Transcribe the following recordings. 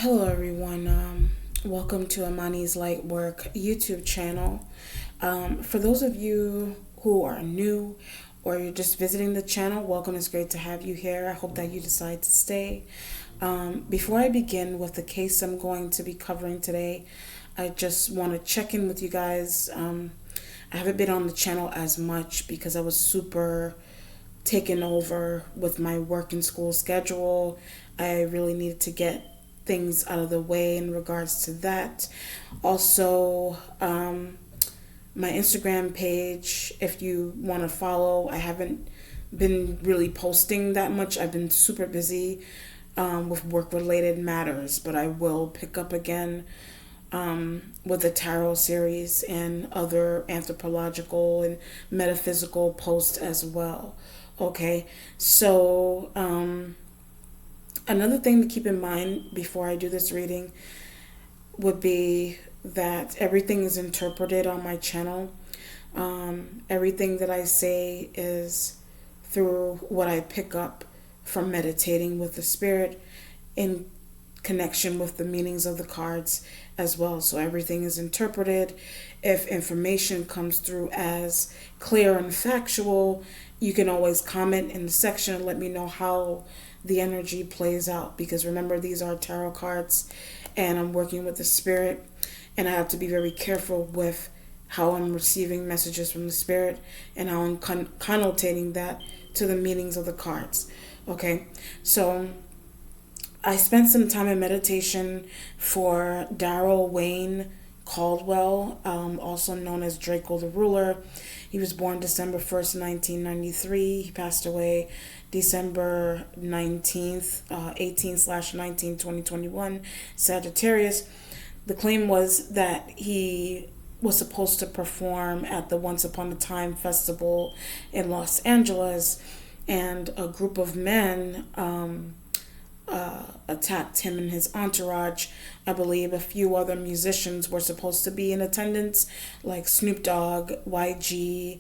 Hello, everyone. Welcome to Amani's Light Work YouTube channel. For those of you who are new or you're just visiting the channel, welcome. It's great to have you here. I hope that you decide to stay. Before I begin with the case I'm going to be covering today, I just want to check in with you guys. I haven't been on the channel as much because I was super taken over with my work and school schedule. I really needed to get things out of the way in regards to that. Also, my Instagram page, if you want to follow, I haven't been really posting that much. I've been super busy with work-related matters, but I will pick up again with the tarot series and other anthropological and metaphysical posts as well. Okay, so another thing to keep in mind before I do this reading would be that everything is interpreted on my channel. Everything that I say is through what I pick up from meditating with the spirit in connection with the meanings of the cards as well. So everything is interpreted. If information comes through as clear and factual, you can always comment in the section and let me know how the energy plays out, because remember, these are tarot cards and I'm working with the spirit, and I have to be very careful with how I'm receiving messages from the spirit and how I'm connotating that to the meanings of the cards. Okay, so I spent some time in meditation for Darrell Caldwell, also known as Drakeo the Ruler. He was born December 1st, 1993. He passed away December 19th, 18/19, 2021, Sagittarius. The claim was that he was supposed to perform at the Once Upon a Time festival in Los Angeles, and a group of men attacked him and his entourage. I believe a few other musicians were supposed to be in attendance, like Snoop Dogg, YG,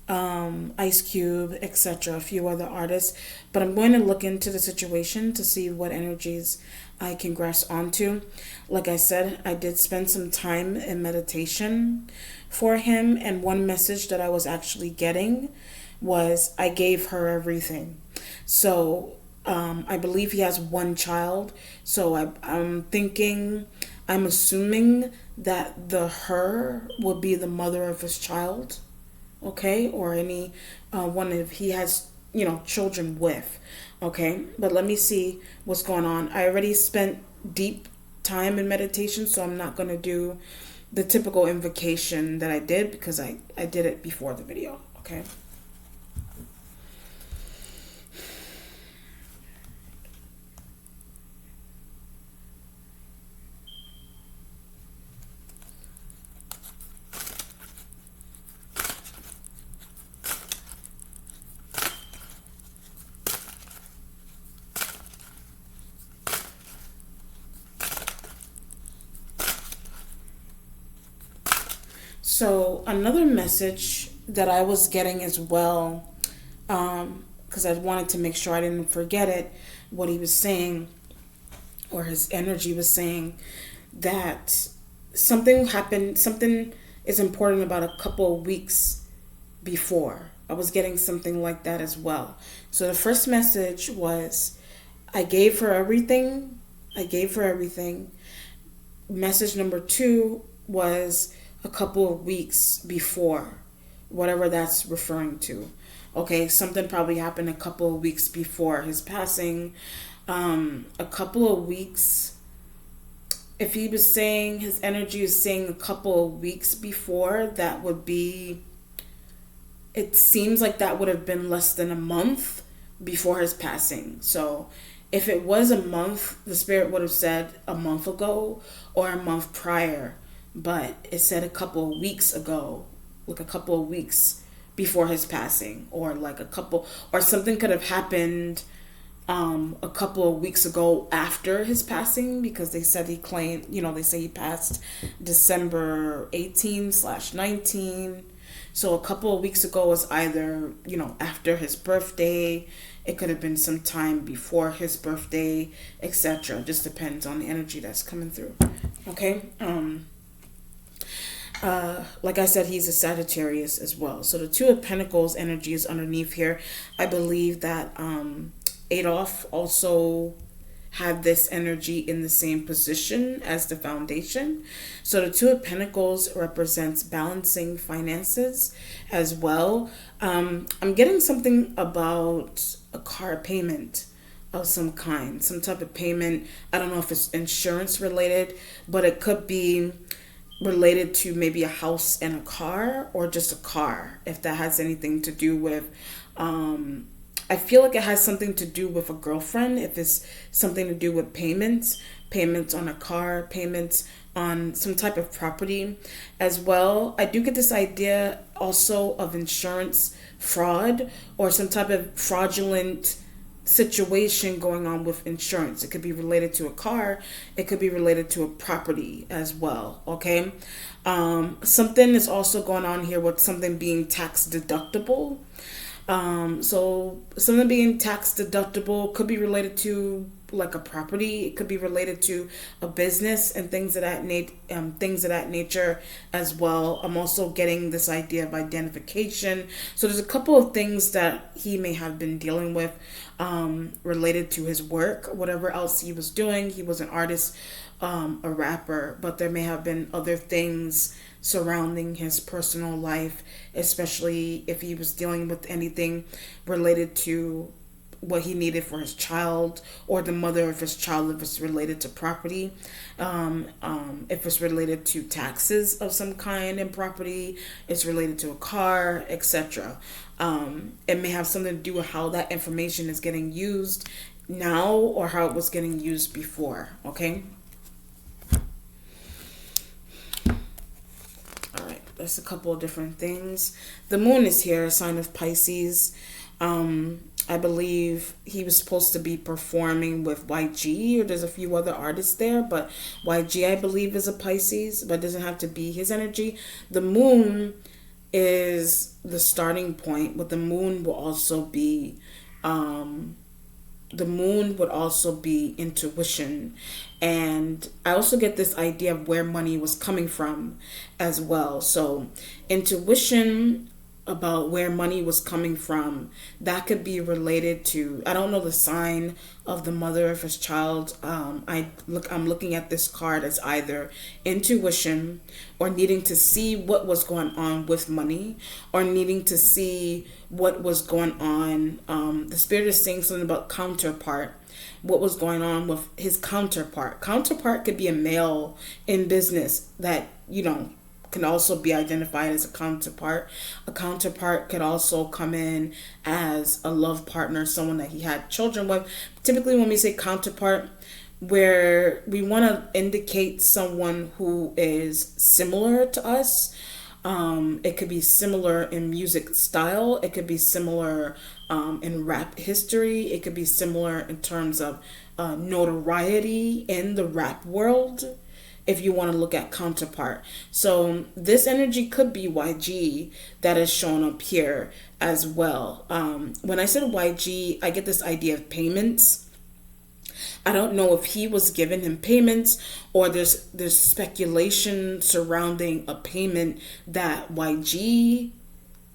Ice Cube, etc., a few other artists. But I'm going to look into the situation to see what energies I can grasp onto. Like I said, I did spend some time in meditation for him, and one message that I was actually getting was, I gave her everything. So I believe he has one child, so I'm assuming that the her will be the mother of his child, okay, or any one if he has, children with, okay. But let me see what's going on. I already spent deep time in meditation, so I'm not going to do the typical invocation that I did because I did it before the video, okay. So another message that I was getting as well, because I wanted to make sure I didn't forget it, what he was saying, or his energy was saying, that something happened, something is important about a couple of weeks before. I was getting something like that as well. So the first message was, I gave her everything. I gave her everything. Message number 2 was a couple of weeks before, whatever that's referring to. Okay, something probably happened a couple of weeks before his passing. A couple of weeks, if he was saying, his energy is saying a couple of weeks before, that would be, it seems like that would have been less than a month before his passing. So if it was a month, the spirit would have said a month ago or a month prior. But it said a couple of weeks ago, like a couple of weeks before his passing, or like a couple, or something could have happened a couple of weeks ago after his passing, because they said he claimed, they say he passed December 18/19. So a couple of weeks ago was either, after his birthday, It could have been some time before his birthday, etc. Just depends on the energy that's coming through. Okay. Like I said, he's a Sagittarius as well. So the Two of Pentacles energy is underneath here. I believe that Adolf also had this energy in the same position as the foundation. So the Two of Pentacles represents balancing finances as well. I'm getting something about a car payment of some kind, some type of payment. I don't know if it's insurance related, but it could be related to maybe a house and a car, or just a car, if that has anything to do with I feel like it has something to do with a girlfriend, if it's something to do with payments on a car, payments on some type of property as well. I do get this idea also of insurance fraud, or some type of fraudulent situation going on with insurance. It could be related to a car, it could be related to a property as well. Okay. Something is also going on here with something being tax deductible. So something being tax deductible could be related to like a property. It could be related to a business and things of that nature as well. I'm also getting this idea of identification. So there's a couple of things that he may have been dealing with related to his work, whatever else he was doing. He was an artist, a rapper, but there may have been other things surrounding his personal life, especially if he was dealing with anything related to what he needed for his child, or the mother of his child, if it's related to property, if it's related to taxes of some kind in property, it's related to a car, etc. It may have something to do with how that information is getting used now, or how it was getting used before. Okay. All right, that's a couple of different things. The moon is here, a sign of Pisces. I believe he was supposed to be performing with YG, or there's a few other artists there, but YG, I believe, is a Pisces, but it doesn't have to be his energy. The moon is the starting point, but the moon will also be intuition. And I also get this idea of where money was coming from as well. So intuition about where money was coming from, that could be related to, I don't know the sign of the mother of his child. I'm looking at this card as either intuition, or needing to see what was going on with money, or needing to see what was going on. The spirit is saying something about counterpart, what was going on with his counterpart. Counterpart could be a male in business that, can also be identified as a counterpart. A counterpart could also come in as a love partner, someone that he had children with. Typically, when we say counterpart, where we want to indicate someone who is similar to us. It could be similar in music style. It could be similar in rap history. It could be similar in terms of notoriety in the rap world, if you want to look at counterpart. So this energy could be YG that is shown up here as well. When I said YG, I get this idea of payments. I don't know if he was giving him payments, or there's speculation surrounding a payment that YG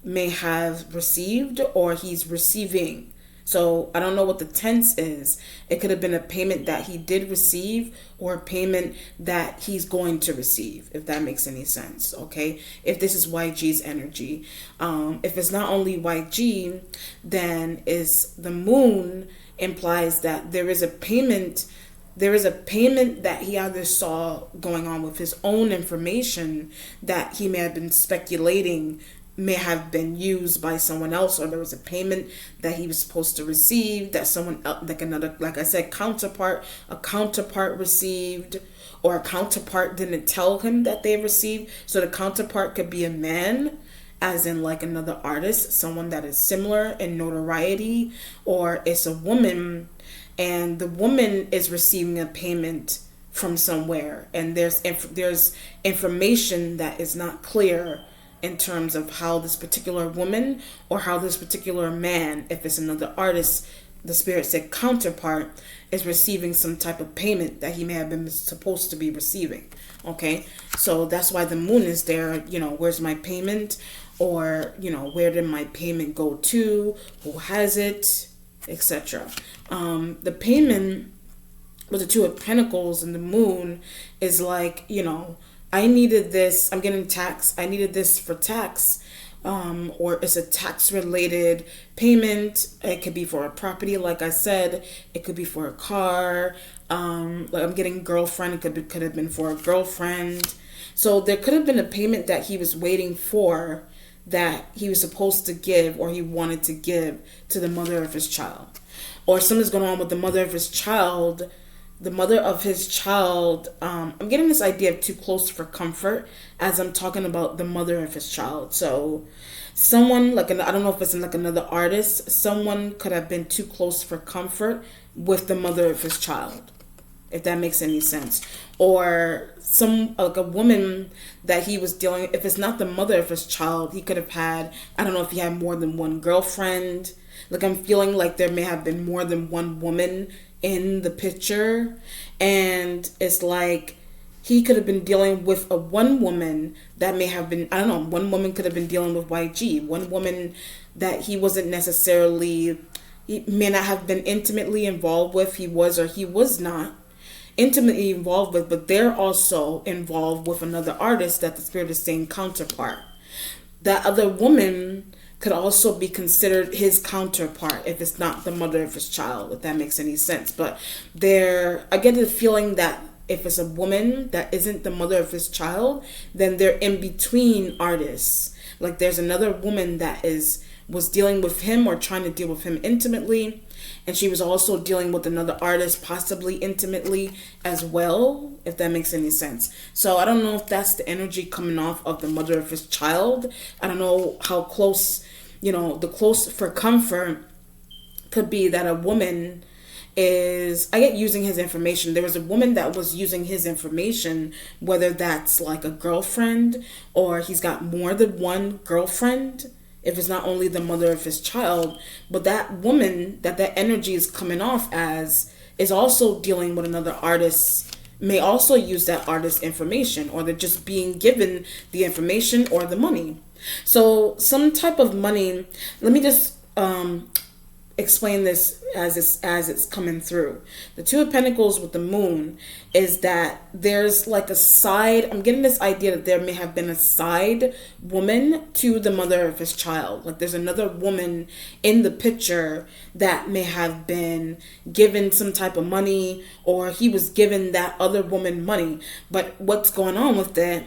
may have received, or he's receiving. So I don't know what the tense is. It could have been a payment that he did receive, or a payment that he's going to receive, if that makes any sense. Okay, if this is YG's energy. If it's not only YG, then is the moon implies that there is a payment that he either saw going on with his own information that he may have been speculating may have been used by someone else, or there was a payment that he was supposed to receive that someone else, like I said, a counterpart received, or a counterpart didn't tell him that they received. So the counterpart could be a man, as in like another artist, someone that is similar in notoriety, or it's a woman, and the woman is receiving a payment from somewhere, and there's information that is not clear in terms of how this particular woman or how this particular man, if it's another artist, the spirit said counterpart, is receiving some type of payment that he may have been supposed to be receiving. Okay, so that's why the moon is there. Where's my payment? Or, where did my payment go to? Who has it? Etc. The payment with the Two of Pentacles and the moon is like, I needed this. I'm getting tax. I needed this for tax. Or it's a tax related payment. It could be for a property, like I said. It could be for a car. Like I'm getting girlfriend. It could have been for a girlfriend. So there could have been a payment that he was waiting for, that he was supposed to give or he wanted to give to the mother of his child. Or something's going on with the mother of his child. The mother of his child, I'm getting this idea of too close for comfort as I'm talking about the mother of his child. So someone, I don't know if it's like another artist, someone could have been too close for comfort with the mother of his child, if that makes any sense. Or a woman that he was dealing, if it's not the mother of his child, he could have had, I don't know if he had more than one girlfriend. I'm feeling like there may have been more than one woman in the picture, and it's like he could have been dealing with one woman that may have been, I don't know, one woman could have been dealing with YG, one woman that he wasn't necessarily, he may not have been intimately involved with, he was or he was not intimately involved with, but they're also involved with another artist that the spirit is saying counterpart. That other woman could also be considered his counterpart if it's not the mother of his child, if that makes any sense. But I get the feeling that if it's a woman that isn't the mother of his child, then they're in between artists. Like there's another woman that was dealing with him or trying to deal with him intimately, and she was also dealing with another artist possibly intimately as well, if that makes any sense. So I don't know if that's the energy coming off of the mother of his child. I don't know how close, the close for comfort could be that a woman is, I get using his information. There was a woman that was using his information, whether that's like a girlfriend or he's got more than one girlfriend, if it's not only the mother of his child. But that woman that energy is coming off as is also dealing with another artist, may also use that artist's information, or they're just being given the information or the money. So some type of money, let me just explain this as it's coming through. The Two of Pentacles with the moon is that there's like a side, I'm getting this idea that there may have been a side woman to the mother of his child. Like there's another woman in the picture that may have been given some type of money, or he was given that other woman money. But what's going on with that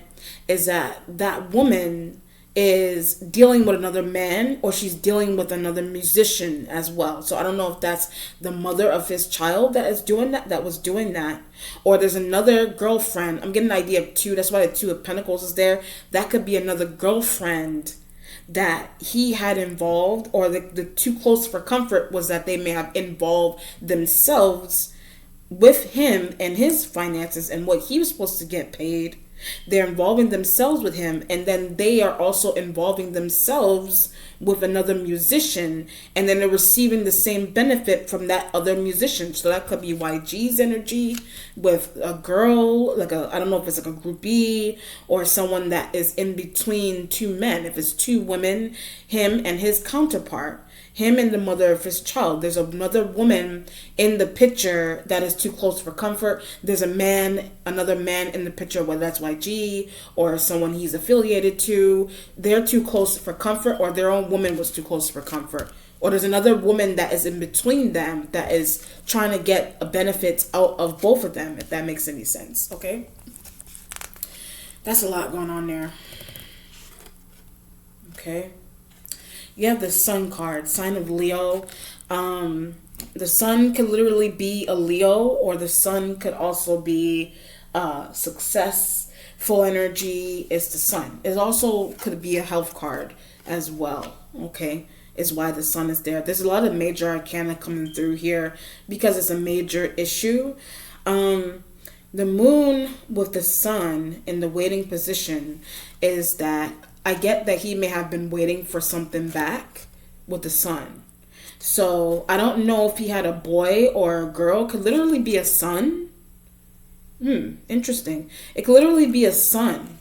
is that woman is dealing with another man, or she's dealing with another musician as well. So I don't know if that's the mother of his child that is doing that was doing that, or there's another girlfriend. I'm getting an idea of two. That's why the Two of Pentacles is there. That could be another girlfriend that he had involved, or the too close for comfort was that they may have involved themselves with him and his finances and what he was supposed to get paid. They're involving themselves with him, and then they are also involving themselves with another musician, and then they're receiving the same benefit from that other musician. So that could be YG's energy with a girl, I don't know if it's like a groupie or someone that is in between two men. If it's two women, him and his counterpart, him and the mother of his child. There's another woman in the picture that is too close for comfort. There's another man in the picture, whether that's YG or someone he's affiliated to. They're too close for comfort, or their own woman was too close for comfort. Or there's another woman that is in between them that is trying to get a benefit out of both of them, if that makes any sense. Okay? That's a lot going on there. Okay? You have the Sun card, sign of Leo. The Sun could literally be a Leo, or the Sun could also be success, full energy. It's the Sun. It also could be a health card as well. Okay, is why the Sun is there. There's a lot of major arcana coming through here because it's a major issue. The Moon with the Sun in the waiting position is that I get that he may have been waiting for something back with the son. So I don't know if he had a boy or a girl. Could literally be a son. Interesting. It could literally be a son,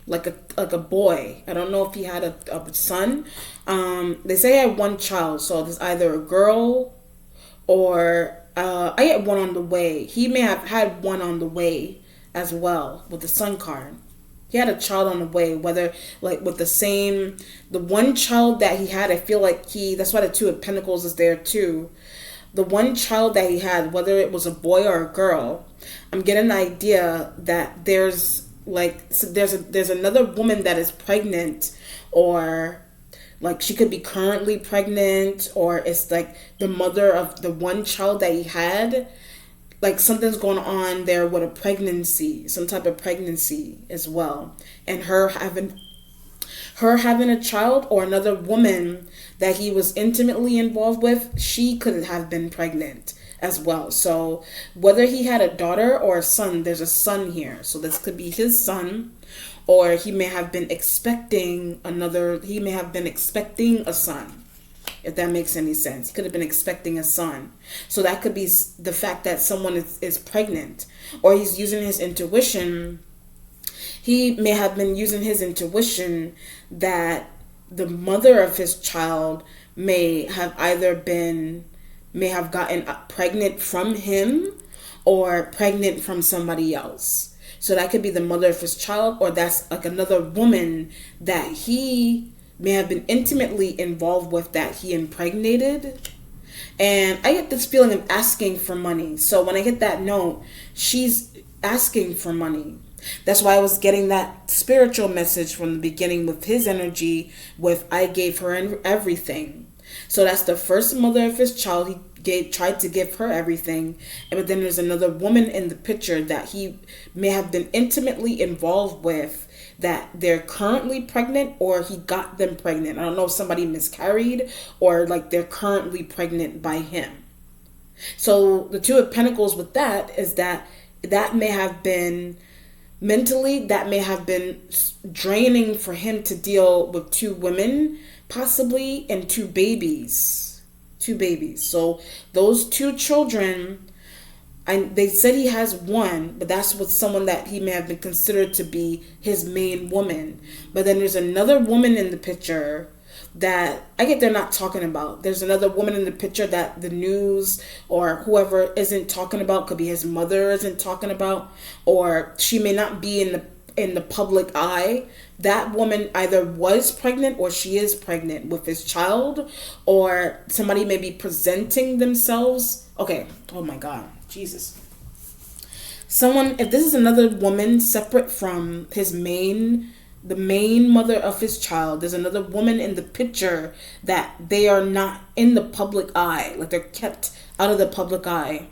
like a boy. I don't know if he had a son. They say he had one child, so there's either a girl or I get one on the way. He may have had one on the way as well with the son card. He had a child on the way, whether like with the one child that he had, I feel like that's why the Two of Pentacles is there too. The one child that he had, whether it was a boy or a girl, I'm getting the idea that there's another woman that is pregnant, or like she could be currently pregnant, or it's like the mother of the one child that he had. Like something's going on there with a pregnancy, some type of pregnancy as well, and her having a child, or another woman that he was intimately involved with, she could have been pregnant as well. So whether he had a daughter or a son, there's a son here. So this could be his son, or he may have been expecting a son, if that makes any sense. He could have been expecting a son. So that could be the fact that someone is pregnant, or he's using his intuition. He may have been using his intuition that the mother of his child may have gotten pregnant from him, or pregnant from somebody else. So that could be the mother of his child, or that's like another woman that he may have been intimately involved with that he impregnated. And I get this feeling of asking for money. So when I get that note, she's asking for money. That's why I was getting that spiritual message from the beginning with his energy, with I gave her everything. So that's the first mother of his child. He tried to give her everything. But then there's another woman in the picture that he may have been intimately involved with, that they're currently pregnant, or he got them pregnant. I don't know if somebody miscarried, or like they're currently pregnant by him. So the Two of Pentacles with that is that may have been mentally, that may have been draining for him to deal with two women, possibly, and two babies. So those two children, they said he has one, but that's with someone that he may have been considered to be his main woman. But then there's another woman in the picture that I get they're not talking about. There's another woman in the picture that the news or whoever isn't talking about. Could be his mother isn't talking about, or she may not be in the public eye. That woman either was pregnant, or she is pregnant with his child, or somebody may be presenting themselves. Okay, oh my God, Jesus. If this is another woman separate from the main mother of his child, there's another woman in the picture that they are not in the public eye, like they're kept out of the public eye,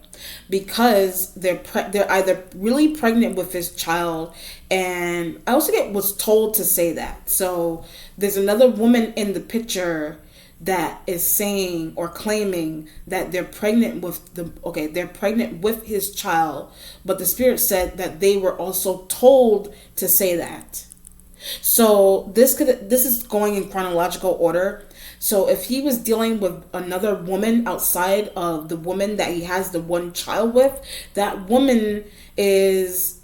because they're either really pregnant with his child, and I also was told to say that. So there's another woman in the picture that is saying or claiming that they're pregnant with his child, but the spirit said that they were also told to say that. So this is going in chronological order. So if he was dealing with another woman outside of the woman that he has the one child with, that woman is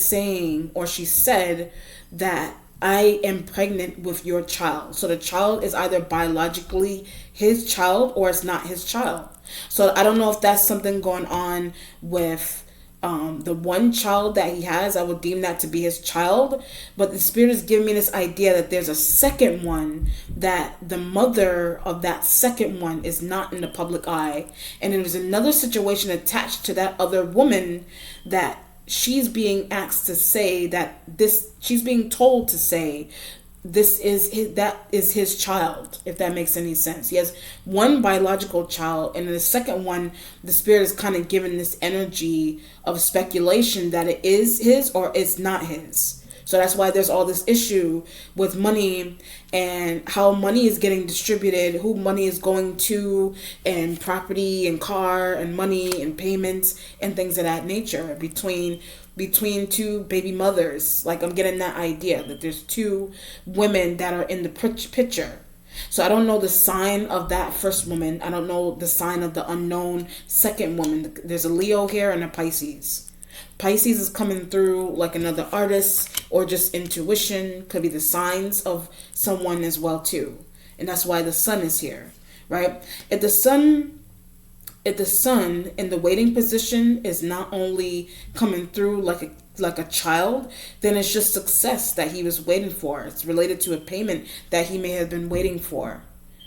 saying, or she said, that I am pregnant with your child. So the child is either biologically his child, or it's not his child. So I don't know if that's something going on with the one child that he has. I would deem that to be his child, but the spirit is giving me this idea that there's a second one, that the mother of that second one is not in the public eye, and there's another situation attached to that other woman that she's being asked to say she's being told to say that is his child, if that makes any sense. He has one biological child, and in the second one, the spirit is kind of given this energy of speculation that it is his or it's not his. So that's why there's all this issue with money and how money is getting distributed, who money is going to, and property and car and money and payments and things of that nature between two baby mothers. Like, I'm getting that idea that there's two women that are in the picture. So I don't know the sign of that first woman. I don't know the sign of the unknown second woman. There's a Leo here and a Pisces. Pisces is coming through like another artist or just intuition. Could be the signs of someone as well too. And that's why the sun is here, right? If the sun in the waiting position is not only coming through like a child, then it's just success that he was waiting for. It's related to a payment that he may have been waiting for,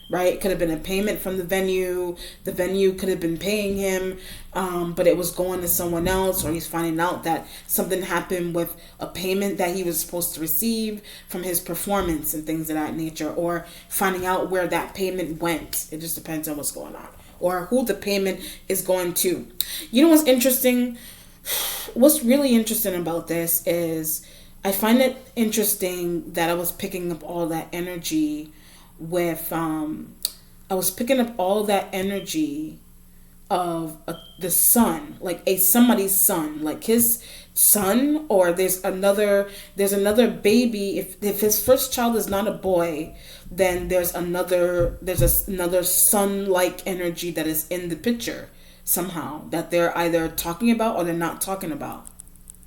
right? It could have been a payment from the venue. The venue could have been paying him, but it was going to someone else, or he's finding out that something happened with a payment that he was supposed to receive from his performance and things of that nature, or finding out where that payment went. It just depends on what's going on, or who the payment is going to. You know what's interesting? What's really interesting about this is I find it interesting that I was picking up all that energy with of the son, like somebody's son, like his son, or there's another baby. If his first child is not a boy, then there's another son-like energy that is in the picture somehow, that they're either talking about or they're not talking about.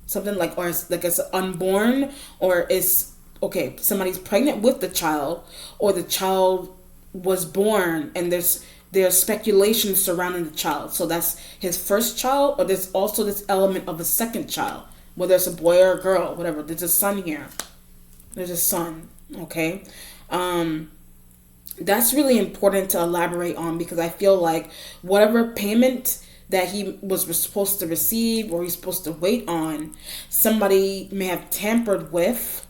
Something like, or it's unborn, or it's okay, somebody's pregnant with the child, or the child was born and there's speculation surrounding the child. So that's his first child, or there's also this element of a second child, whether it's a boy or a girl, whatever. There's a son here. There's a son, okay? That's really important to elaborate on, because I feel like whatever payment that he was supposed to receive or he's supposed to wait on, somebody may have tampered with,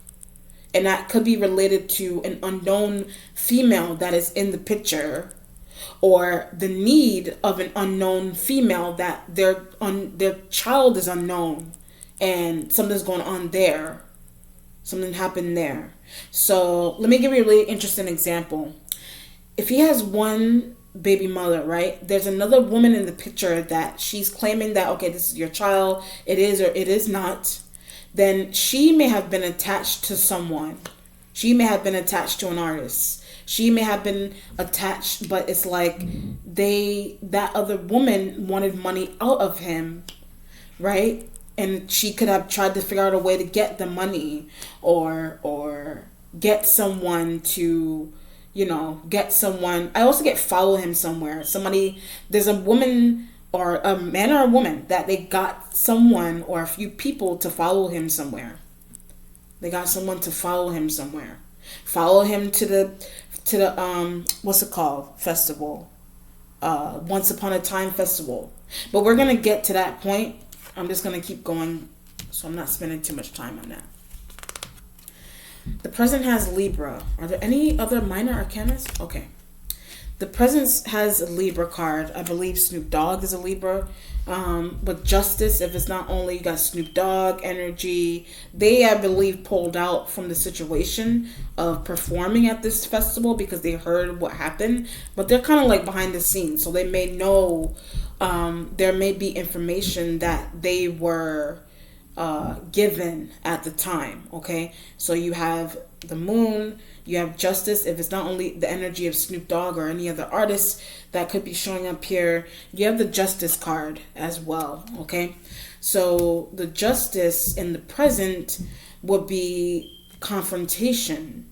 and that could be related to an unknown female that is in the picture, or the need of an unknown female that their child is unknown and something's going on there. Something happened there. So let me give you a really interesting example. If he has one baby mother, right, there's another woman in the picture that she's claiming that, okay, this is your child, it is or it is not, then she may have been attached to someone. She may have been attached to an artist. She may have been attached, but it's like that other woman wanted money out of him, right? And she could have tried to figure out a way to get the money, or get someone to, get someone. I also follow him somewhere. There's a woman or a man or a woman that they got someone or a few people to follow him somewhere. They got someone to follow him somewhere. Follow him to the what's it called? Festival. Once Upon a Time festival. But we're going to get to that point. I'm just going to keep going, so I'm not spending too much time on that. The present has Libra. Are there any other minor arcanas? Okay. The present has a Libra card. I believe Snoop Dogg is a Libra. But Justice, if it's not only, you got Snoop Dogg energy. They, I believe, pulled out from the situation of performing at this festival because they heard what happened. But they're kind of like behind the scenes. So they may know, there may be information that they were given at the time. Okay. So you have the Moon. You have Justice, if it's not only the energy of Snoop Dogg or any other artist that could be showing up here. You have the Justice card as well, okay? So the Justice in the present would be confrontation,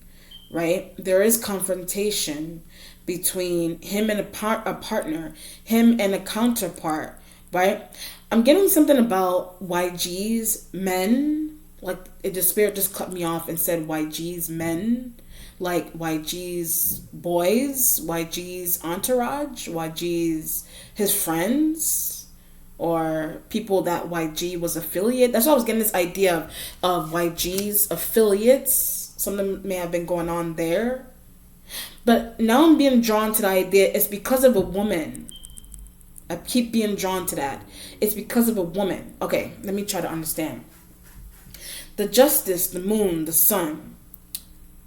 right? There is confrontation between him and a partner, him and a counterpart, right? I'm getting something about YG's men. Like, the spirit just cut me off and said YG's men. Like YG's boys, YG's entourage, YG's his friends, or people that YG was affiliate. That's why I was getting this idea of YG's affiliates. Something may have been going on there. But now I'm being drawn to the idea it's because of a woman. I keep being drawn to that. It's because of a woman. Okay, let me try to understand. The justice, the moon, the sun.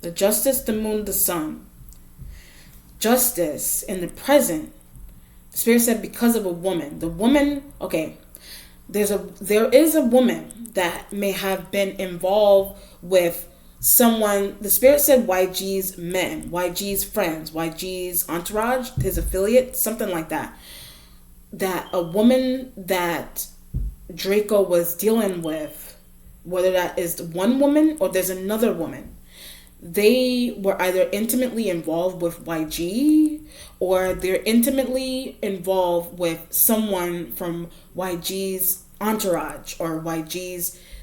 The justice, the moon, the sun. Justice in the present. The Spirit said because of a woman. The woman, okay, there is a woman that may have been involved with someone. The Spirit said YG's men, YG's friends, YG's entourage, his affiliate, something like that. That a woman that Drakeo was dealing with, whether that is one woman or there's another woman, they were either intimately involved with YG or they're intimately involved with someone from YG's entourage or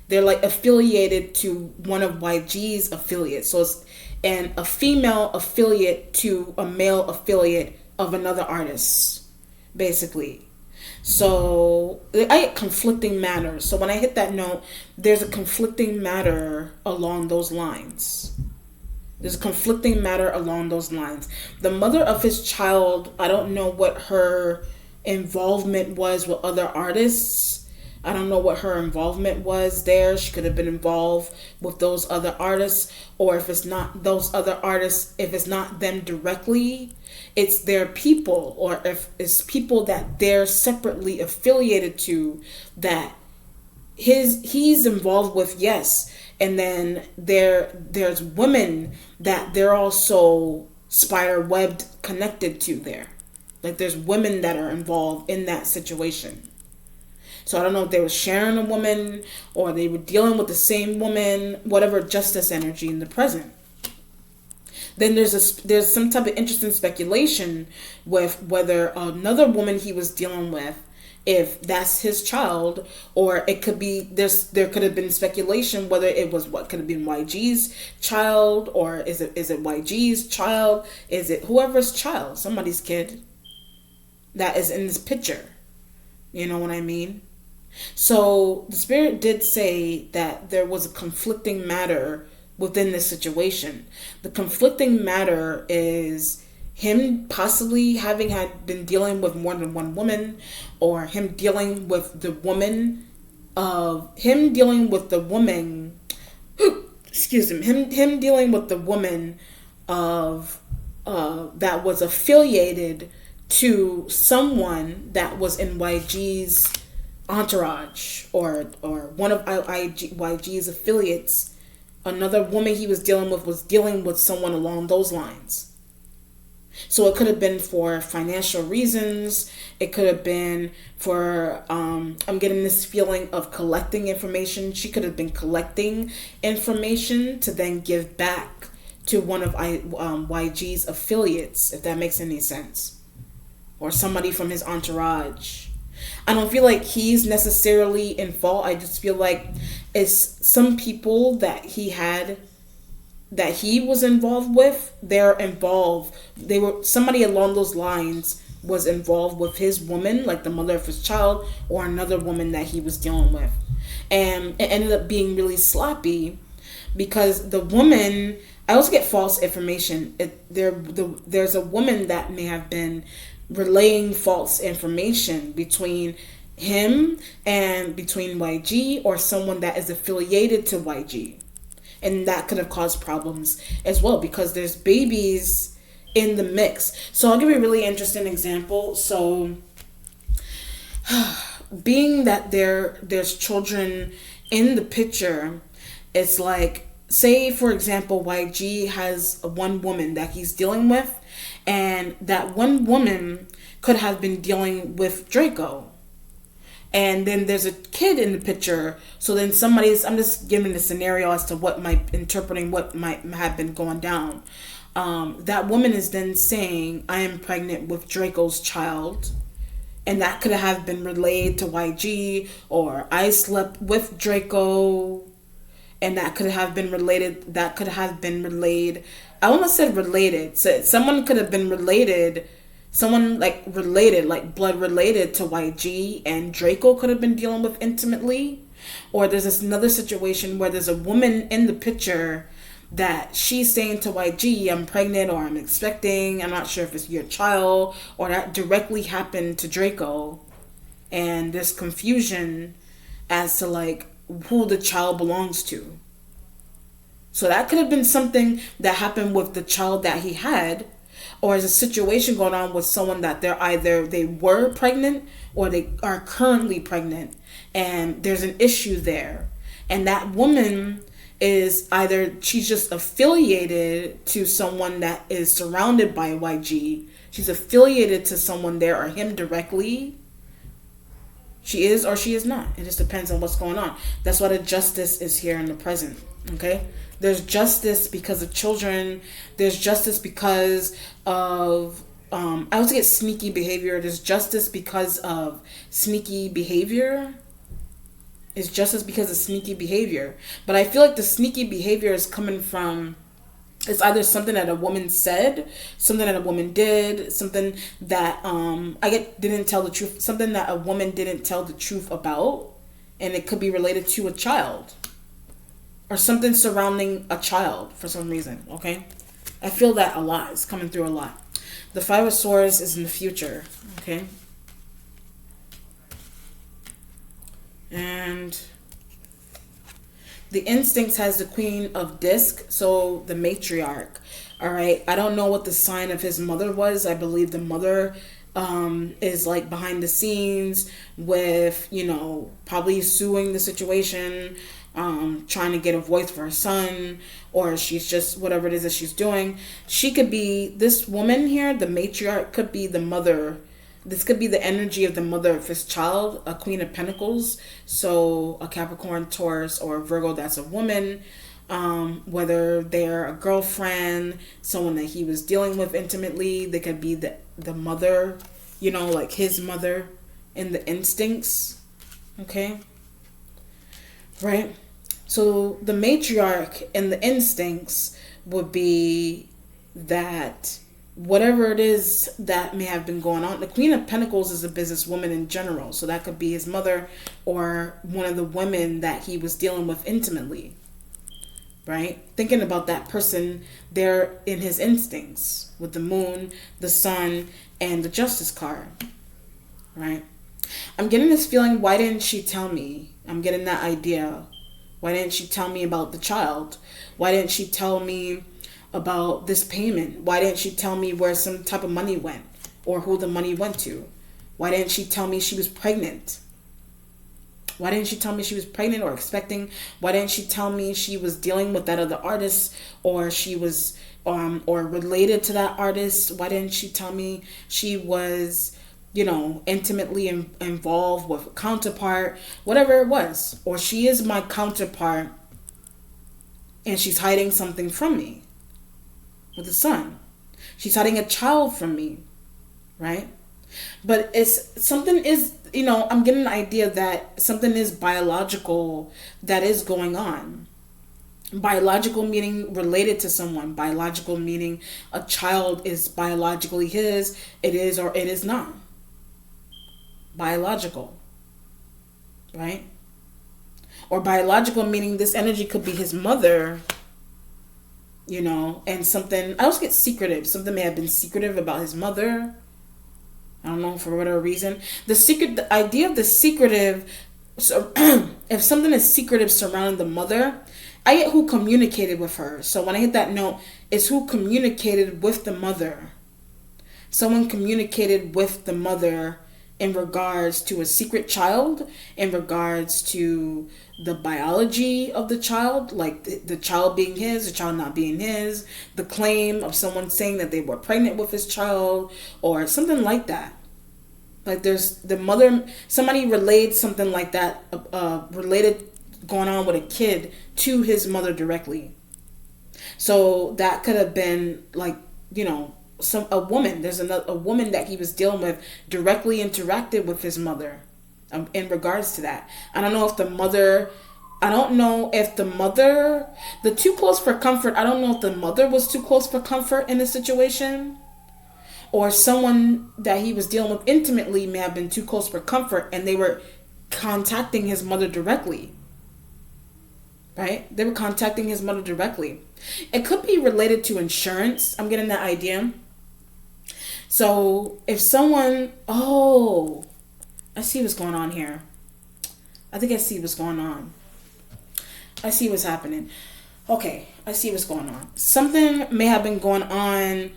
they're like affiliated to one of YG's affiliates. So it's a female affiliate to a male affiliate of another artist, basically. So I get conflicting matters. So when I hit that note, there's a conflicting matter along those lines. There's a conflicting matter along those lines. The mother of his child, I don't know what her involvement was with other artists. I don't know what her involvement was there. She could have been involved with those other artists, or if it's not those other artists, if it's not them directly, it's their people, or if it's people that they're separately affiliated to that he's involved with, yes. And then there's women that they're also spider webbed connected to there. Like there's women that are involved in that situation. So I don't know if they were sharing a woman or they were dealing with the same woman, whatever, justice energy in the present. Then there's some type of interesting speculation with whether another woman he was dealing with, if that's his child, or it could be there could have been speculation whether it was what could have been YG's child, or is it YG's child, is it whoever's child, somebody's kid that is in this picture. You know what I mean? So the Spirit did say that there was a conflicting matter within this situation. The conflicting matter is him possibly having been dealing with more than one woman, or him dealing with the woman excuse him, him dealing with the woman of that was affiliated to someone that was in YG's entourage, or one of YG's affiliates. Another woman he was dealing with someone along those lines. So it could have been for financial reasons. It could have been for, I'm getting this feeling of collecting information. She could have been collecting information to then give back to one of YG's affiliates, if that makes any sense. Or somebody from his entourage. I don't feel like he's necessarily in fault. I just feel like it's some people that he was involved with. Somebody along those lines was involved with his woman, like the mother of his child, or another woman that he was dealing with. And it ended up being really sloppy because the woman, I also get false information. There's a woman that may have been relaying false information between him and between YG, or someone that is affiliated to YG. And that could have caused problems as well, because there's babies in the mix. So I'll give you a really interesting example. So being that there's children in the picture, it's like, say for example, YG has one woman that he's dealing with, and that one woman could have been dealing with Drakeo. And then there's a kid in the picture. So then I'm just giving the scenario as to what might have been going down. That woman is then saying, I am pregnant with Drakeo's child. And that could have been relayed to YG, or I slept with Drakeo. And that could have been relayed. I almost said related. So someone could have been related. Someone like blood related to YG, and Drakeo could have been dealing with intimately. Or there's another situation where there's a woman in the picture that she's saying to YG, I'm pregnant, or I'm expecting, I'm not sure if it's your child, or that directly happened to Drakeo. And there's confusion as to like who the child belongs to. So that could have been something that happened with the child that he had, or is a situation going on with someone that they're either they were pregnant or they are currently pregnant, and there's an issue there. And that woman is either she's just affiliated to someone that is surrounded by YG. She's affiliated to someone there or him directly. She is or she is not. It just depends on what's going on. That's why the justice is here in the present. Okay? There's justice because of children. There's justice because of I also get sneaky behavior. There's justice because of sneaky behavior. It's justice because of sneaky behavior. But I feel like the sneaky behavior is coming from, it's either something that a woman said, something that a woman did, something that didn't tell the truth, something that a woman didn't tell the truth about, and it could be related to a child or something surrounding a child for some reason. Okay, I feel that a lot. It's coming through a lot. The Five of Swords is in the future. Okay, and the Instincts has the Queen of Disc, so the matriarch. All right. I don't know what the sign of his mother was. I believe the mother is like behind the scenes with, probably suing the situation, trying to get a voice for her son, or she's just whatever it is that she's doing. She could be, this woman here, the matriarch, could be the mother. This could be the energy of the mother of his child, a Queen of Pentacles. So a Capricorn, Taurus, or Virgo, that's a woman. Whether they're a girlfriend, someone that he was dealing with intimately. They could be the mother, like his mother in the Instincts. Okay? Right? So the matriarch in the Instincts would be that whatever it is that may have been going on. The Queen of Pentacles is a businesswoman in general. So that could be his mother or one of the women that he was dealing with intimately. Right? Thinking about that person there in his instincts with the moon, the sun, and the Justice card. Right? I'm getting this feeling, why didn't she tell me? I'm getting that idea. Why didn't she tell me about the child? Why didn't she tell me about this payment? Why didn't she tell me where some type of money went or who the money went to? Why didn't she tell me she was pregnant? Why didn't she tell me she was pregnant or expecting? Why didn't she tell me she was dealing with that other artist, or she was or related to that artist? Why didn't she tell me she was, intimately involved with a counterpart, whatever it was, or she is my counterpart and she's hiding something from me? With the sun, she's hiding a child from me, right? But it's something is, I'm getting an idea that something is biological that is going on. Biological meaning related to someone. Biological meaning a child is biologically his. It is or it is not. Biological, right? Or biological meaning this energy could be his mother. And something, I also get secretive. Something may have been secretive about his mother. I don't know, for whatever reason. The idea of the secretive, so if something is secretive surrounding the mother, I get who communicated with her. So when I hit that note, it's who communicated with the mother. Someone communicated with the mother in regards to a secret child, in regards to the biology of the child, like the child being his, the child not being his, the claim of someone saying that they were pregnant with his child, or something like that. Like there's the mother, somebody relayed something like that, related going on with a kid to his mother directly. So that could have been like, a woman. There's a woman that he was dealing with directly interacted with his mother in regards to that. I don't know if the mother, the too close for comfort, I don't know if the mother was too close for comfort in the situation, or someone that he was dealing with intimately may have been too close for comfort and they were contacting his mother directly. Right? They were contacting his mother directly. It could be related to insurance. I'm getting that idea. So if someone, I see what's going on here. I think I see what's going on. I see what's happening. Okay, I see what's going on. Something may have been going on.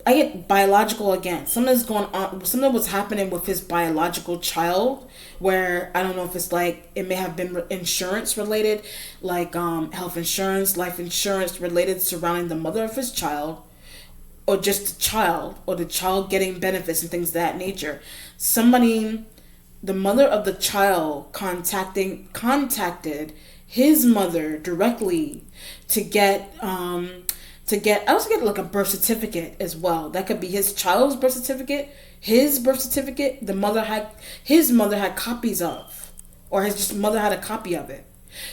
I get biological again. Something's going on. Something was happening with his biological child, where I don't know if it's like it may have been insurance related, like health insurance, life insurance related surrounding the mother of his child, or just the child, or the child getting benefits and things of that nature. Somebody, the mother of the child, contacted his mother directly to get I also get like a birth certificate as well. That could be his child's birth certificate, his birth certificate. His mother had copies of, or his mother had a copy of it.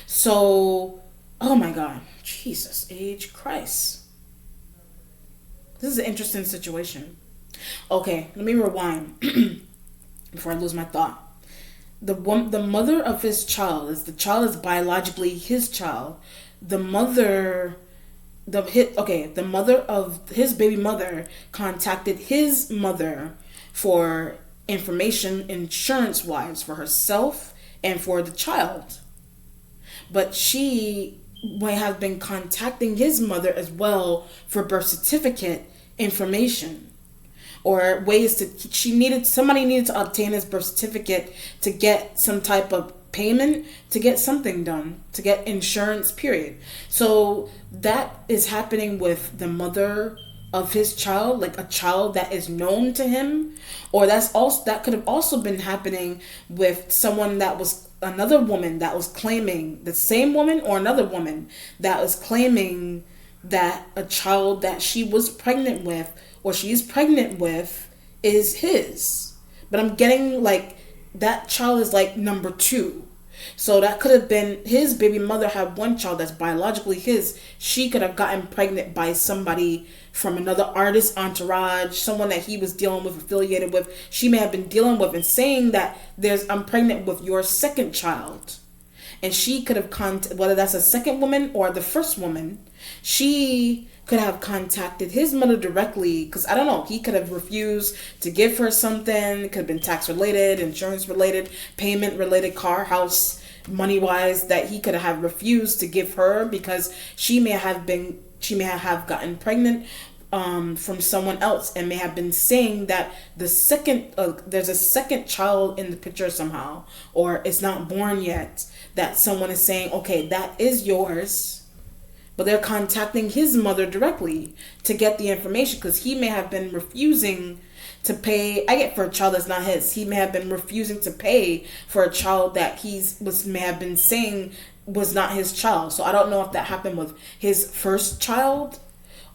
So, oh my God, Jesus, age Christ. This is an interesting situation. Okay, let me rewind before I lose my thought. The mother of his child is biologically his child. The mother the mother of his baby mother contacted his mother for information insurance wise for herself and for the child. But she might have been contacting his mother as well for birth certificate information, or ways to somebody needed to obtain his birth certificate to get some type of payment, to get something done, to get insurance, period. So that is happening with the mother of his child, like a child that is known to him. Or that could have also been happening with someone that was another woman that was claiming, the same woman or another woman that was claiming that a child that she was pregnant with, or she's pregnant with, is his. But I'm getting like that child is like number 2. So that could have been his baby mother had one child that's biologically his. She could have gotten pregnant by somebody from another artist entourage, someone that he was dealing with, affiliated with. She may have been dealing with and saying that I'm pregnant with your second child. And she could have whether that's a second woman or the first woman, she could have contacted his mother directly, because I don't know, he could have refused to give her something. It could have been tax related, insurance related, payment related, car, house, money wise, that he could have refused to give her because she may have gotten pregnant from someone else, and may have been saying that there's a second child in the picture somehow, or it's not born yet, that someone is saying, okay, that is yours. But they're contacting his mother directly to get the information, because he may have been refusing to pay. I get for a child that's not his. He may have been refusing to pay for a child that may have been saying was not his child. So I don't know if that happened with his first child,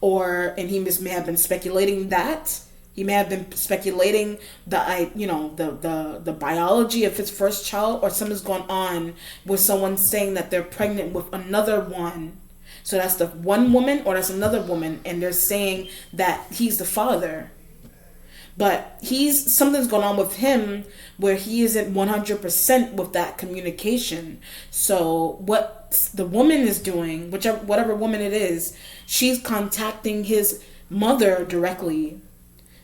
and he may have been speculating that. He may have been speculating the biology of his first child, or something's going on with someone saying that they're pregnant with another one. So that's the one woman, or that's another woman, and they're saying that he's the father. But something's going on with him where he isn't 100% with that communication. So what the woman is doing, whatever woman it is, she's contacting his mother directly.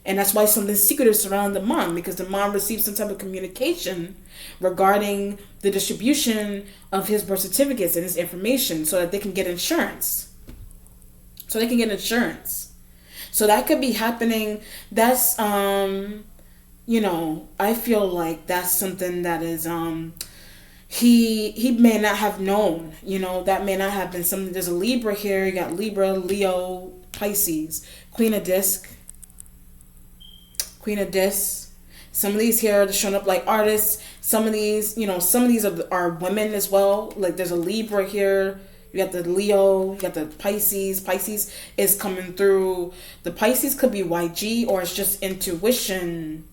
And that's why something secretive surrounding the mom, because the mom received some type of communication regarding the distribution of his birth certificates and his information, so that they can get insurance. So that could be happening. That's, I feel like that's something that is, he may not have known, that may not have been something. There's a Libra here. You got Libra, Leo, Pisces, Queen of Disc. Some of these here are showing up like artists. Some of these, are women as well. Like there's a Libra here. You got the Leo, you got the Pisces. Pisces is coming through. The Pisces could be YG, or it's just intuition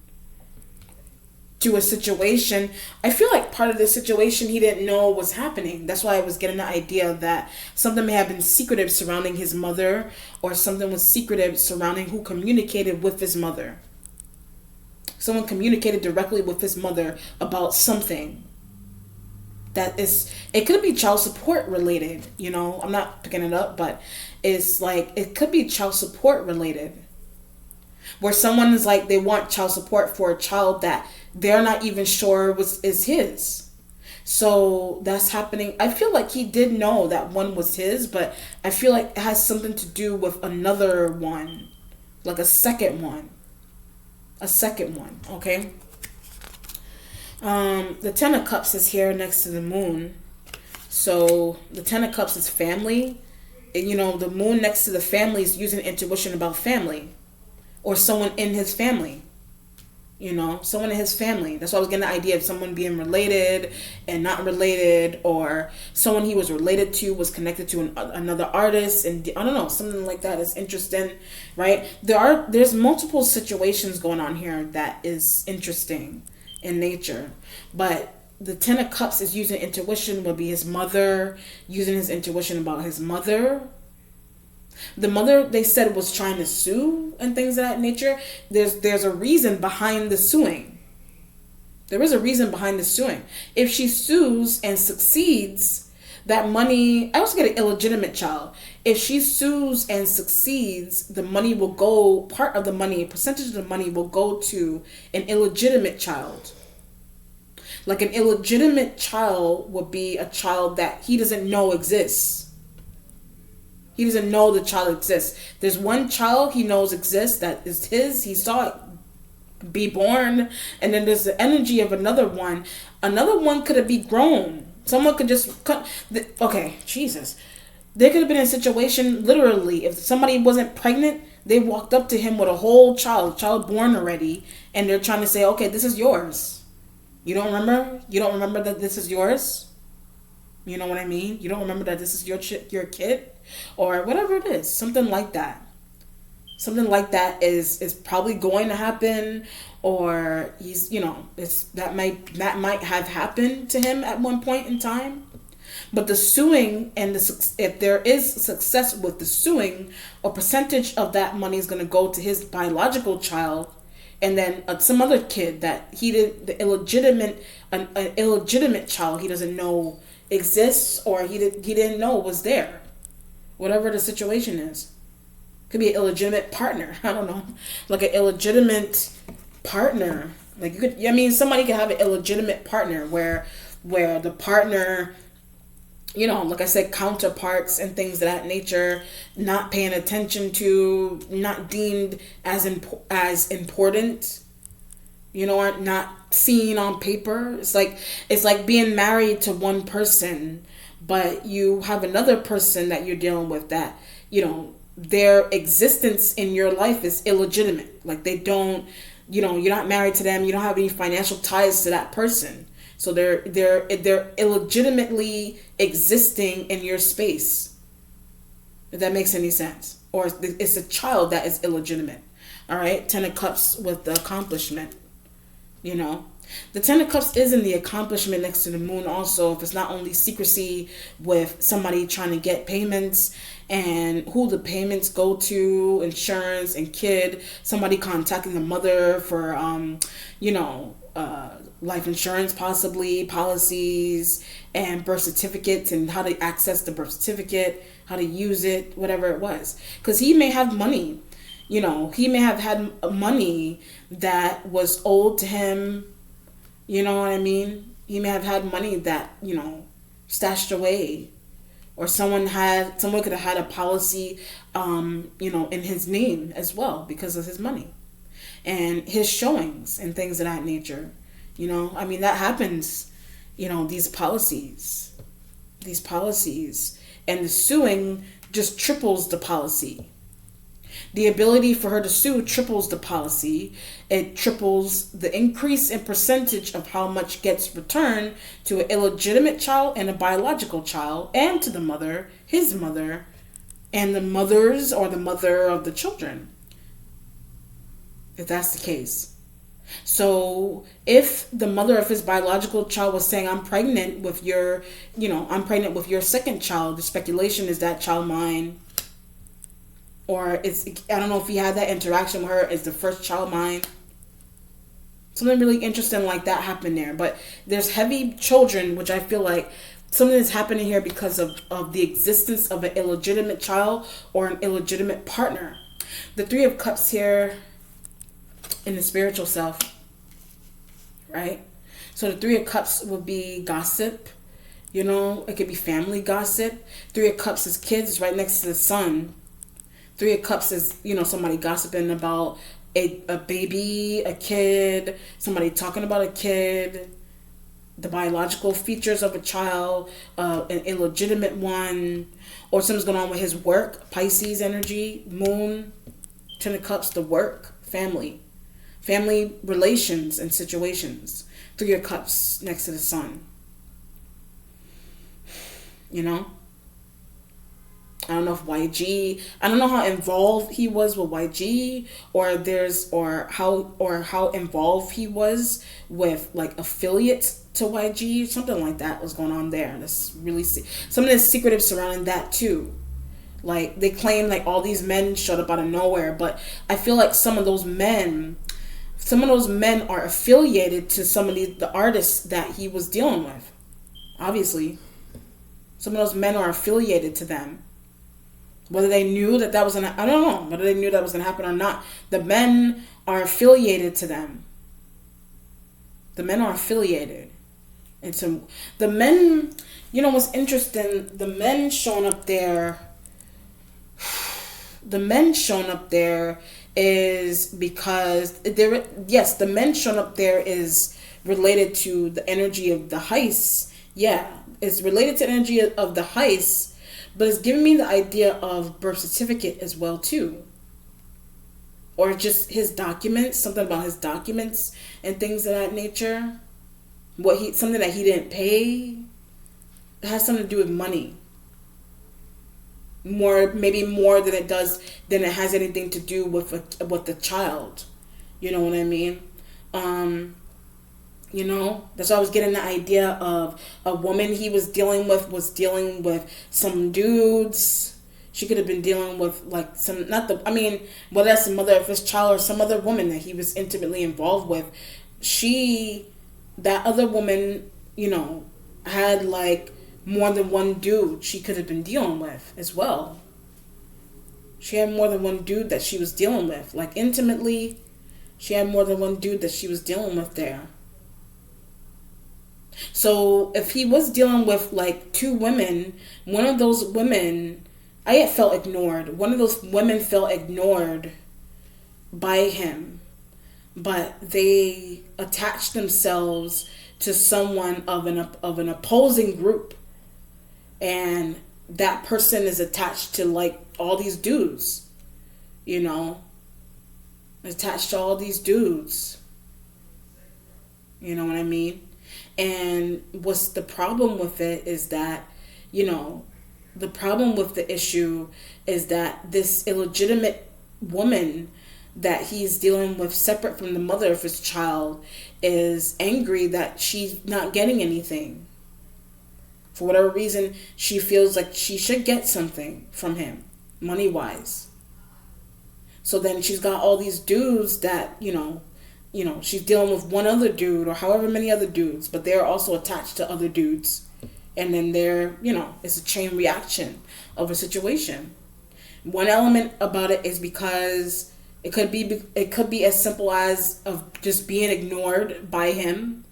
to a situation. I feel like part of the situation he didn't know was happening. That's why I was getting the idea that something may have been secretive surrounding his mother, or something was secretive surrounding who communicated with his mother. Someone communicated directly with his mother about something. It could be child support related, I'm not picking it up, but it's like, it could be child support related, where someone is like, they want child support for a child that they're not even sure is his. So that's happening. I feel like he did know that one was his, but I feel like it has something to do with another one, like a second one. A second one, okay? The Ten of Cups is here next to the moon. So the Ten of Cups is family. And, the moon next to the family is using intuition about family. Or someone in his family. Someone in his family. That's why I was getting the idea of someone being related and not related, or someone he was related to was connected to another artist, and I don't know, something like that is interesting, right? There's multiple situations going on here that is interesting in nature, but the Ten of Cups is using intuition, would be his mother, using his intuition about his mother. The mother, they said, was trying to sue and things of that nature. There's a reason behind the suing. There is a reason behind the suing. If she sues and succeeds, that money, I also get an illegitimate child. If she sues and succeeds, the money will go, part of the money, a percentage of the money will go to an illegitimate child. Like an illegitimate child would be a child that he doesn't know exists. He doesn't know the child exists. There's one child he knows exists that is his. He saw it be born. And then there's the energy of another one. Another one could have been grown. Someone could just cut. Okay, Jesus. There could have been a situation, literally, if somebody wasn't pregnant, they walked up to him with a whole child born already, and they're trying to say, okay, this is yours. You don't remember? You don't remember that this is yours? You know what I mean? You don't remember that this is your kid? Or whatever it is. Something like that. Something like that is probably going to happen, or he's, that might have happened to him at one point in time. But the suing and if there is success with the suing, a percentage of that money is going to go to his biological child, and then some other kid that an illegitimate child he doesn't know exists, or he didn't know was there. Whatever the situation is. Could be an illegitimate partner. I don't know. Like an illegitimate partner. Like somebody could have an illegitimate partner where the partner, like I said, counterparts and things of that nature, not paying attention to, not deemed as important, are not seen on paper. It's like being married to one person, but you have another person that you're dealing with that, their existence in your life is illegitimate. Like they don't, you're not married to them. You don't have any financial ties to that person. So they're illegitimately existing in your space. If that makes any sense. Or it's a child that is illegitimate. All right. 10 of Cups with the accomplishment, The Ten of Cups is in the accomplishment next to the moon also. If it's not only secrecy with somebody trying to get payments and who the payments go to, insurance and kid, somebody contacting the mother for, life insurance possibly, policies and birth certificates and how to access the birth certificate, how to use it, whatever it was. Because he may have money, he may have had money that was owed to him. You know what I mean? He may have had money that, stashed away. Or someone could have had a policy, in his name as well because of his money. And his showings and things of that nature. That happens, these policies. And the suing just triples the policy. The ability for her to sue triples the policy. It triples the increase in percentage of how much gets returned to an illegitimate child and a biological child, and to the mother, his mother, and the mothers or the mother of the children. If that's the case. So if the mother of his biological child was saying, I'm pregnant with your second child, the speculation is that child mine. Or I don't know if he had that interaction with her. Is the first child mine? Something really interesting like that happened there. But there's heavy children, which I feel like something is happening here because of the existence of an illegitimate child or an illegitimate partner. The Three of Cups here in the spiritual self. Right? So the Three of Cups would be gossip. You know, it could be family gossip. Three of Cups is kids right next to the sun. Three of Cups is, somebody gossiping about a baby, a kid, somebody talking about a kid, the biological features of a child, an illegitimate one, or something's going on with his work, Pisces energy, moon, Ten of Cups, the work, family relations and situations. Three of Cups next to the sun. I don't know if I don't know how involved he was with YG, or how involved he was with like affiliates to YG. Something like that was going on there. That's really something that's secretive surrounding that too. Like they claim like all these men showed up out of nowhere, but I feel like some of those men are affiliated to some of the artists that he was dealing with. Obviously, some of those men are affiliated to them. Whether they knew that was gonna, I don't know. Whether they knew that was gonna happen or not, the men are affiliated to them. The men are affiliated, and so the men. What's interesting? The men shown up there. The men shown up there is because the men shown up there is related to the energy of the heist. Yeah, it's related to energy of the heist. But it's giving me the idea of birth certificate as well too. Or just his documents, something about his documents and things of that nature. Something that he didn't pay. It has something to do with money. Maybe more than it has anything to do with the child. You know what I mean? That's why I was getting the idea of a woman he was dealing with some dudes. She could have been dealing with like whether that's the mother of his child or some other woman that he was intimately involved with. That other woman, had like more than one dude she could have been dealing with as well. She had more than one dude that she was dealing with. Like intimately, she had more than one dude that she was dealing with there. So if he was dealing with like two women, one of those women, I felt ignored. One of those women felt ignored by him, but they attached themselves to someone of an opposing group, and that person is attached to like all these dudes, attached to all these dudes. You know what I mean? And what's the problem with it is that, the problem with the issue is that this illegitimate woman that he's dealing with, separate from the mother of his child, is angry that she's not getting anything. For whatever reason, she feels like she should get something from him, money-wise. So then she's got all these dudes that, she's dealing with one other dude or however many other dudes, but they're also attached to other dudes. And then it's a chain reaction of a situation. One element about it is because it could be as simple as of just being ignored by him.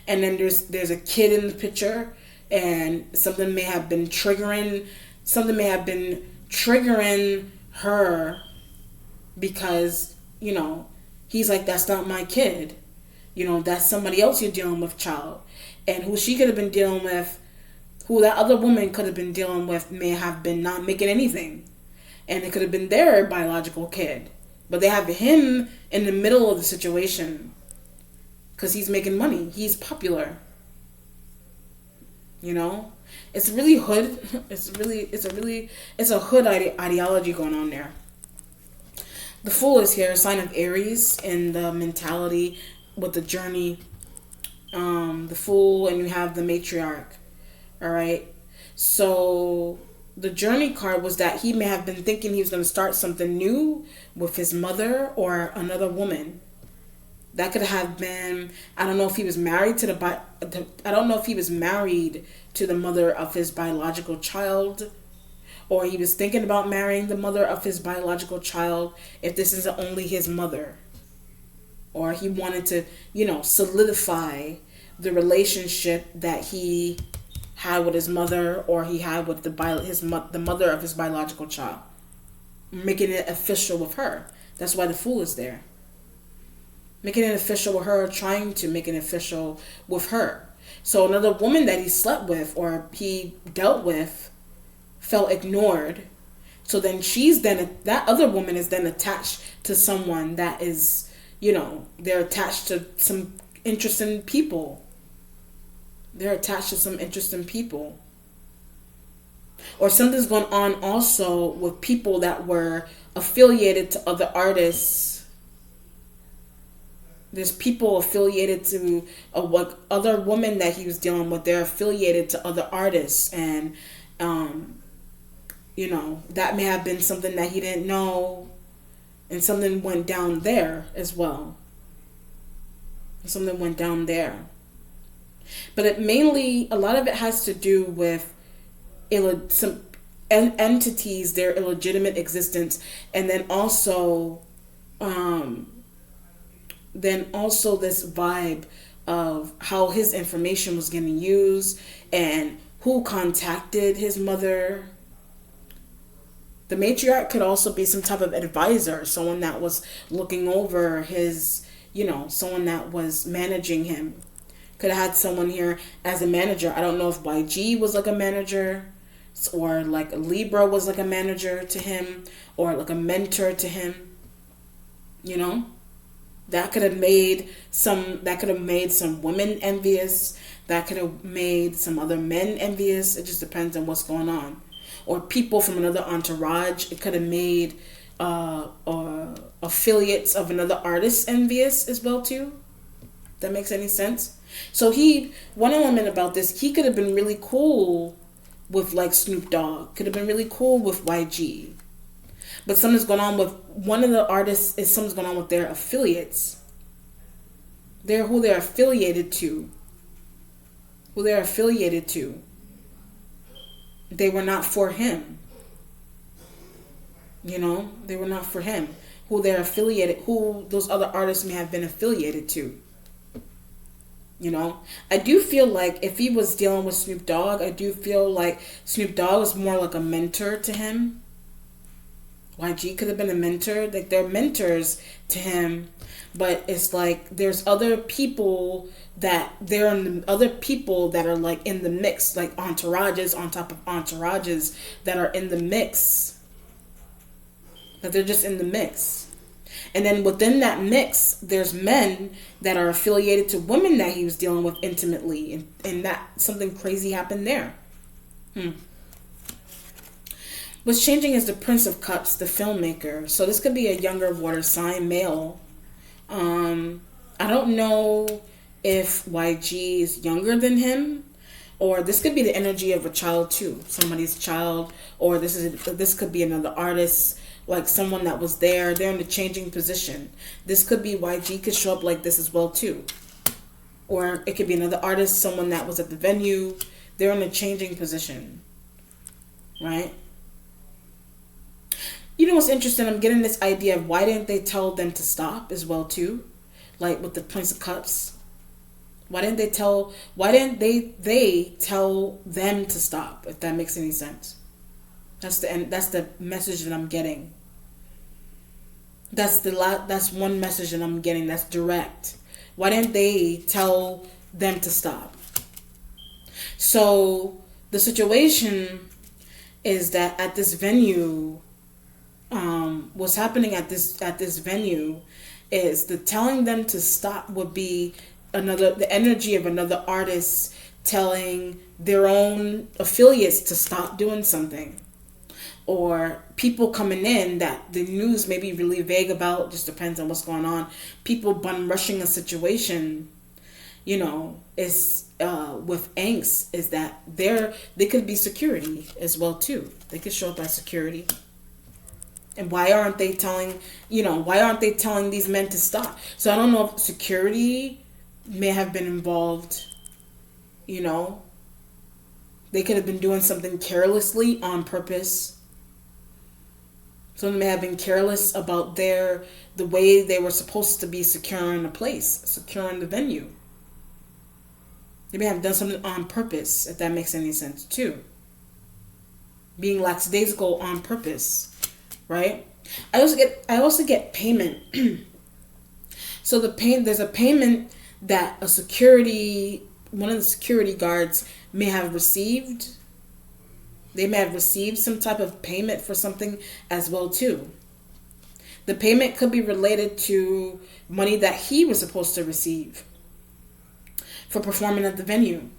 And then there's a kid in the picture, and something may have been triggering her because, he's like, that's not my kid. That's somebody else you're dealing with, child. And who she could have been dealing with, who that other woman could have been dealing with, may have been not making anything. And it could have been their biological kid. But they have him in the middle of the situation because he's making money. He's popular. It's really hood. It's a hood ideology going on there. The Fool is here, a sign of Aries in the mentality with the journey. The Fool, and you have the Matriarch. All right. So the journey card was that he may have been thinking he was going to start something new with his mother or another woman. That could have been, I don't know if he was married to the mother of his biological child, or he was thinking about marrying the mother of his biological child if this isn't only his mother. Or he wanted to, solidify the relationship that he had with his mother, or he had with the mother of his biological child, making it official with her. That's why the Fool is there. Making it official with her, trying to make it official with her. So another woman that he slept with or he dealt with felt ignored. So then that other woman is then attached to someone that is, they're attached to some interesting people. They're attached to some interesting people. Or something's going on also with people that were affiliated to other artists. There's people affiliated to what other women that he was dealing with. They're affiliated to other artists, and that may have been something that he didn't know, and something went down there as well. Something went down there, but a lot of it has to do with some entities, their illegitimate existence, and then also this vibe of how his information was getting used and who contacted his mother. The matriarch could also be some type of advisor, someone that was looking over his, someone that was managing him. Could have had someone here as a manager. I don't know if YG was like a manager, or like Libra was like a manager to him, or like a mentor to him. That could have made some women envious. That could have made some other men envious. It just depends on what's going on. Or people from another entourage. It could have made affiliates of another artist envious as well too. That makes any sense? So one element about this, he could have been really cool with like Snoop Dogg. Could have been really cool with YG. But something's going on with one of the artists, something's going on with their affiliates. Who they're affiliated to. They were not for him. They were not for him. Who those other artists may have been affiliated to. I do feel like if he was dealing with Snoop Dogg, I do feel like Snoop Dogg was more like a mentor to him. YG could have been a mentor. Like, they're mentors to him. But it's like there's other people that are like in the mix, like entourages on top of entourages that are in the mix. That they're just in the mix. And then within that mix, there's men that are affiliated to women that he was dealing with intimately. And that something crazy happened there. What's changing is the Prince of Cups, the filmmaker. So this could be a younger water sign, male. I don't know if YG is younger than him, or this could be the energy of a child too, somebody's child, or this could be another artist, like someone that was there. They're in a changing position. This could be YG could show up like this as well too, or it could be another artist, someone that was at the venue. They're in a changing position, right? What's interesting? I'm getting this idea of why didn't they tell them to stop as well too, like with the Prince of Cups. Why didn't they tell them to stop? If that makes any sense. That's the message that I'm getting. That's one message that I'm getting. That's direct. Why didn't they tell them to stop? So the situation is that at this venue. What's happening at this venue is the telling them to stop would be the energy of another artist telling their own affiliates to stop doing something, or people coming in that the news may be really vague about. Just depends on what's going on. People bum rushing a situation, is with angst, is that they could be security as well too. They could show up as security. And why aren't they telling these men to stop? So I don't know if security may have been involved. They could have been doing something carelessly on purpose. Someone may have been careless about the way they were supposed to be securing a place, securing the venue. They may have done something on purpose, if that makes any sense too. Being lackadaisical on purpose, right? I also get payment. So there's a payment that one of the security guards may have received. They may have received some type of payment for something as well too. The payment could be related to money that he was supposed to receive for performing at the venue.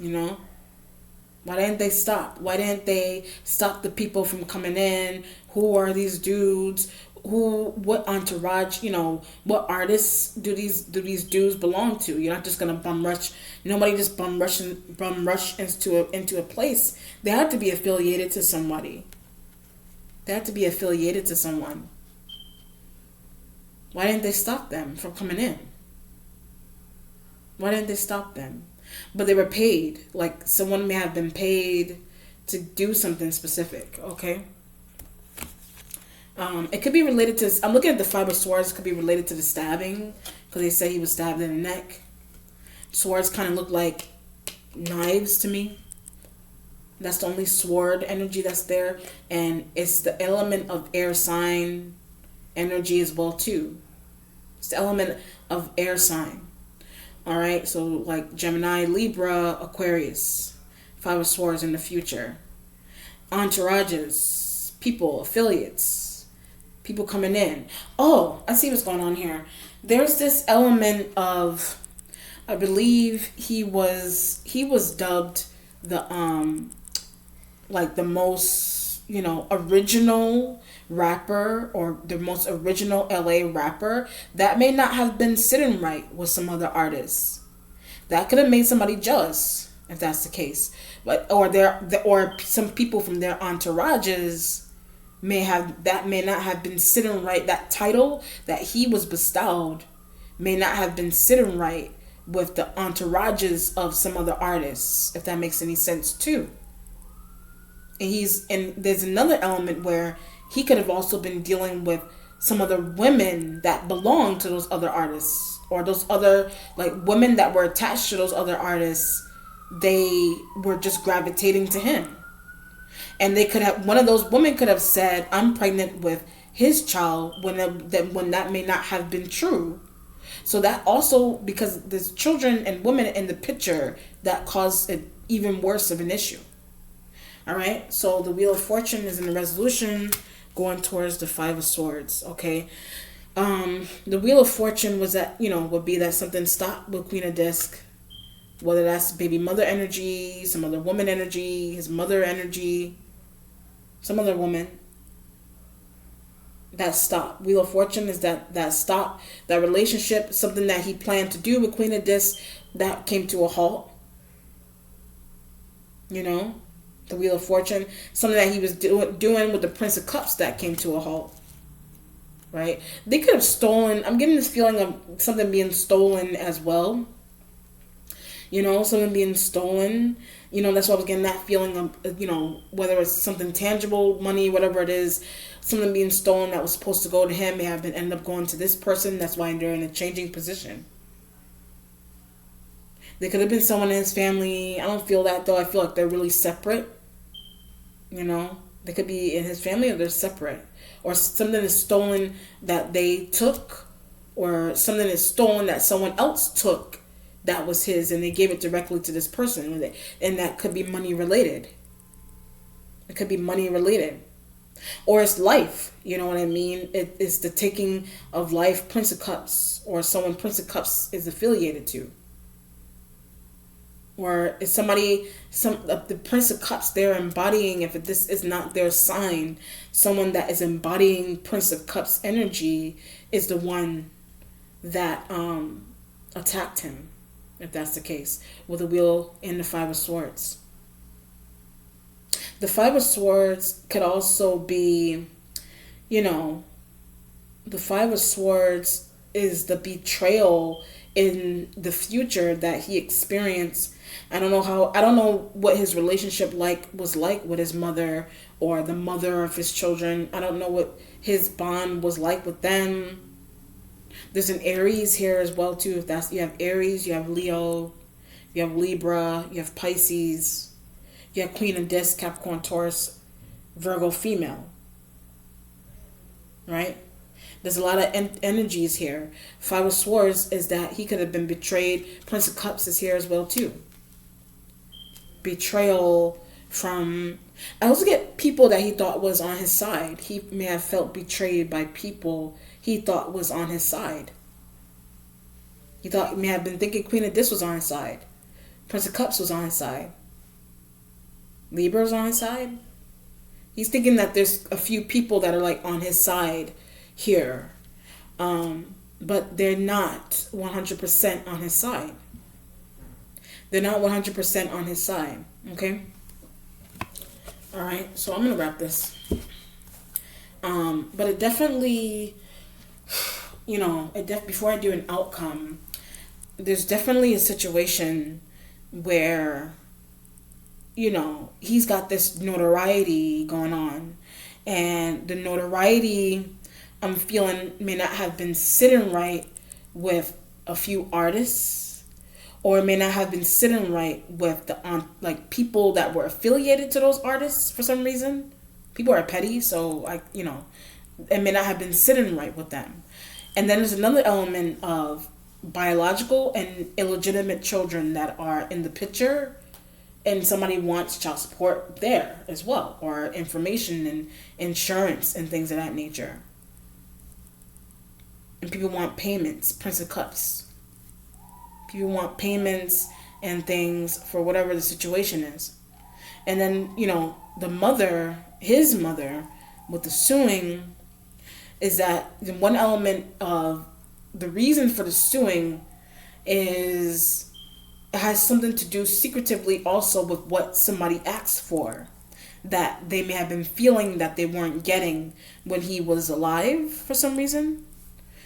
You know? Why didn't they stop? Why didn't they stop the people from coming in? Who are these dudes? What entourage, what artists do these dudes belong to? You're not just gonna bum rush. Nobody just bum rush into a place. They have to be affiliated to somebody. They have to be affiliated to someone. Why didn't they stop them from coming in? Why didn't they stop them? But they were paid. Like, someone may have been paid to do something specific, okay? It could be related to, I'm looking at the Five of Swords, it could be related to the stabbing, because they say he was stabbed in the neck. Swords kind of look like knives to me. That's the only sword energy that's there. And it's the element of air sign energy as well too. It's the element of air sign. Alright, so like Gemini, Libra, Aquarius. Five of Swords in the future. Entourages, people, affiliates, people coming in. Oh, I see what's going on here. There's this element of, I believe he was dubbed the like the most, original rapper, or the most original LA rapper. That may not have been sitting right with some other artists. That could have made somebody jealous, if that's the case. But or some people from their entourages may not have been sitting right. That title that he was bestowed may not have been sitting right with the entourages of some other artists, if that makes any sense too. And there's another element where he could have also been dealing with some other women that belong to those other artists, or those other, like, women that were attached to those other artists. They were just gravitating to him. And one of those women could have said, I'm pregnant with his child, when that may not have been true. So that also, because there's children and women in the picture, that caused it even worse of an issue. All right, so the Wheel of Fortune is in the resolution, going towards the Five of Swords. Okay, the Wheel of Fortune was that, would be that something stopped with Queen of Disc, whether that's baby mother energy, some other woman energy, his mother energy, some other woman. That stop. Wheel of Fortune is that stop, that relationship, something that he planned to do with Queen of Disc that came to a halt. The Wheel of Fortune, something that he was doing with the Prince of Cups that came to a halt. Right? They could have stolen. I'm getting this feeling of something being stolen as well. Something being stolen. That's why I was getting that feeling of, whether it's something tangible, money, whatever it is, something being stolen that was supposed to go to him may have ended up going to this person. That's why they're in a changing position. There could have been someone in his family. I don't feel that, though. I feel like they're really separate. They could be in his family, or they're separate. Or something is stolen that they took, or something is stolen that someone else took that was his, and they gave it directly to this person. And that could be money related. It could be money related. Or it's life. You know what I mean? It's the taking of life, Prince of Cups, or someone Prince of Cups is affiliated to. Or is the Prince of Cups they're embodying, if this is not their sign, someone that is embodying Prince of Cups energy is the one that attacked him, if that's the case, with the Wheel and the Five of Swords. The Five of Swords could also be, the Five of Swords is the betrayal in the future that he experienced. I don't know what his relationship was like with his mother, or the mother of his children. I don't know what his bond was like with them. There's an Aries here as well too. If that's you have Aries, you have Leo, you have Libra, you have Pisces, you have Queen of Disc, Capricorn, Taurus, Virgo female. Right? There's a lot of energies here. Five of Swords is that he could have been betrayed. Prince of Cups is here as well too. Betrayal from... I also get people that he thought was on his side. He may have felt betrayed by people he thought was on his side. He may have been thinking Queen of Discs was on his side. Prince of Cups was on his side. Libra's on his side. He's thinking that there's a few people that are like on his side here. But they're not 100% on his side. They're not 100% on his side. Okay? Alright, so I'm going to wrap this. But it definitely, before I do an outcome, there's definitely a situation where, he's got this notoriety going on. And the notoriety, I'm feeling, may not have been sitting right with a few artists, or it may not have been sitting right with the people that were affiliated to those artists for some reason. People are petty, so it may not have been sitting right with them. And then there's another element of biological and illegitimate children that are in the picture, and somebody wants child support there as well, or information and insurance and things of that nature. And people want payments, Prince of Cups. People want payments and things for whatever the situation is. And then, the mother, his mother, with the suing, is that the one element of the reason for the suing is it has something to do secretively also with what somebody asked for, that they may have been feeling that they weren't getting when he was alive for some reason.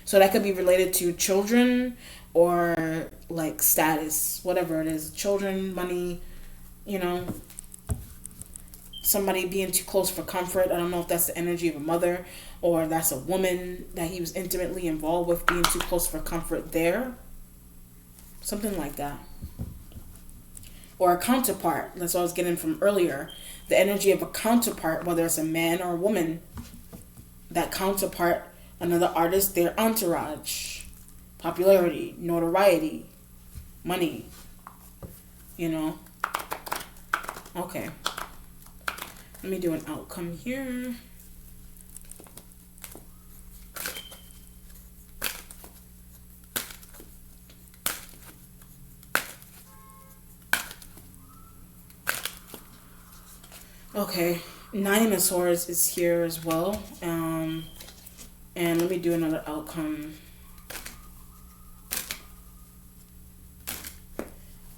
So that could be related to children or like status, whatever it is. Children, money, somebody being too close for comfort. I don't know if that's the energy of a mother or that's a woman that he was intimately involved with being too close for comfort there. Something like that. Or a counterpart. That's what I was getting from earlier. The energy of a counterpart, whether it's a man or a woman. That counterpart, another artist, their entourage. Popularity, notoriety, money. Okay. Let me do an outcome here. Okay, Nine of Swords is here as well. And let me do another outcome.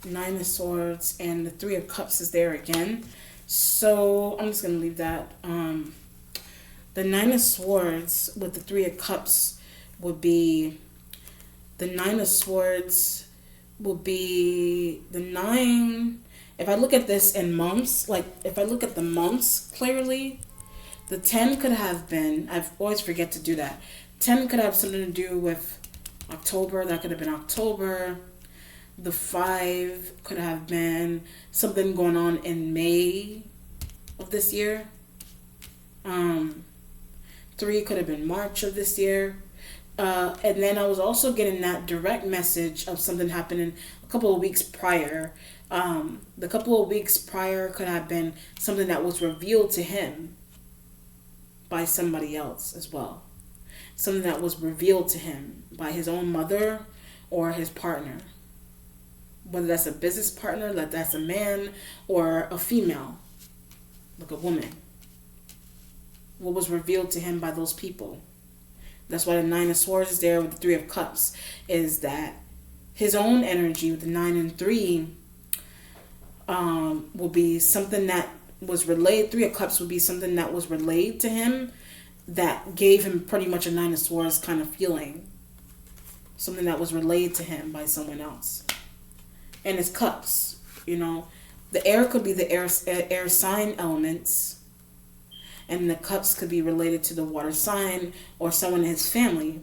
Nine of Swords and the Three of Cups is there again. So I'm just going to leave that. The Nine of Swords with the Three of Cups would be... The Nine of Swords will be the 9... If I look at this in months, if I look at the months clearly, the 10 could have been... I always forget to do that. 10 could have something to do with October. That could have been October. The 5 could have been something going on in May of this year. 3 could have been March of this year. And then I was also getting that direct message of something happening a couple of weeks prior. The couple of weeks prior could have been something that was revealed to him by somebody else as well. Something that was revealed to him by his own mother or his partner. Whether that's a business partner, like that's a man or a female, like a woman. What was revealed to him by those people. That's why the Nine of Swords is there with the Three of Cups, is that his own energy with the 9 and 3 will be something that was relayed. 3 of Cups would be something that was relayed to him that gave him pretty much a 9 of Swords kind of feeling. Something that was relayed to him by someone else. And his cups, the air could be the air sign elements, and the cups could be related to the water sign or someone in his family.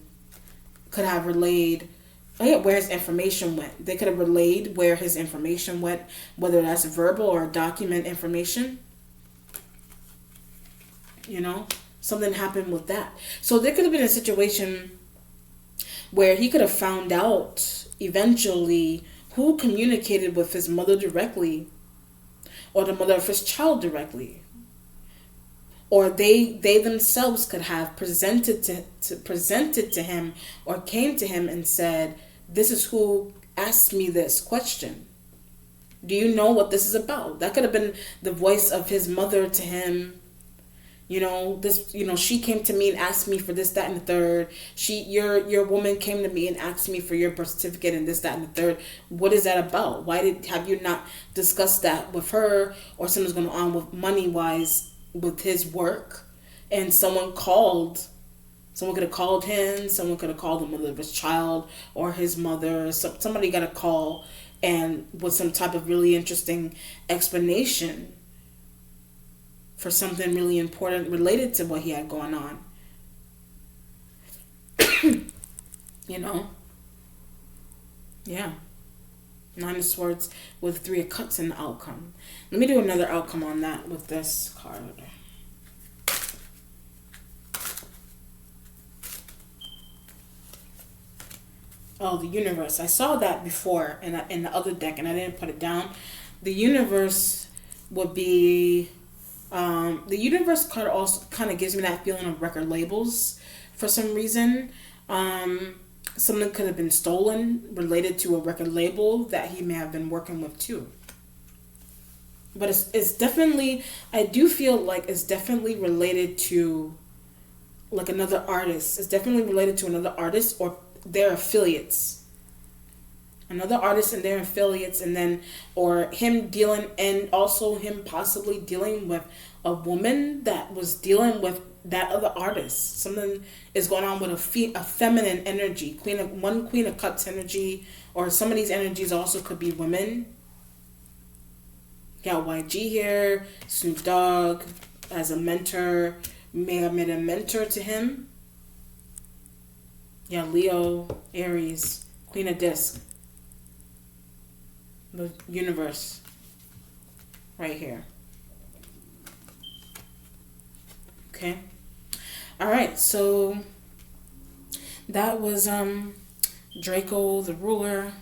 could have relayed where his information went. They could have relayed where his information went, whether that's verbal or document information. You know, something happened with that. So there could have been a situation where he could have found out eventually who communicated with his mother directly, or the mother of his child directly, or they themselves could have presented to him, or came to him and said, "This is who asked me this question. Do you know what this is about?" That could have been the voice of his mother to him. You know, this, you know, she came to me and asked me for this, that, and the third. Your woman came to me and asked me for your birth certificate and this, that, and the third. What is that about? Have you not discussed that with her, or something's going on with money wise with his work? And someone could have called him. Someone could have called the mother of his child or his mother. Somebody got a call and with some type of really interesting explanation for something really important related to what he had going on. You know? Yeah. 9 of Swords with 3 of Cups in the outcome. Let me do another outcome on that with this card. Oh, the universe. I saw that before in the other deck and I didn't put it down. The universe would be... the universe card also kind of gives me that feeling of record labels for some reason. Something could have been stolen related to a record label that he may have been working with too. But it's definitely, I do feel like it's definitely related to like another artist. It's definitely related to another artist or their affiliates. Another artist and their affiliates, and then, or him dealing, and also him possibly dealing with a woman that was dealing with that other artist. Something is going on with a feminine energy, Queen of Cups energy, or some of these energies also could be women. Got YG here, Snoop Dogg as a mentor, may have made a mentor to him. Yeah, Leo, Aries, Queen of Disc. The universe right here. Okay. All right, so that was Drakeo the ruler,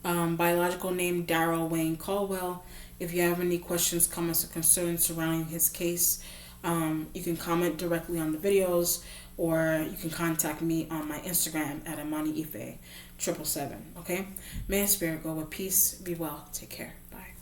biological name Darrell Wayne Caldwell. If you have any questions, comments, or concerns surrounding his case, you can comment directly on the videos, or you can contact me on my Instagram at Amani Ife 777. Okay? May spirit go with peace. Be well. Take care. Bye.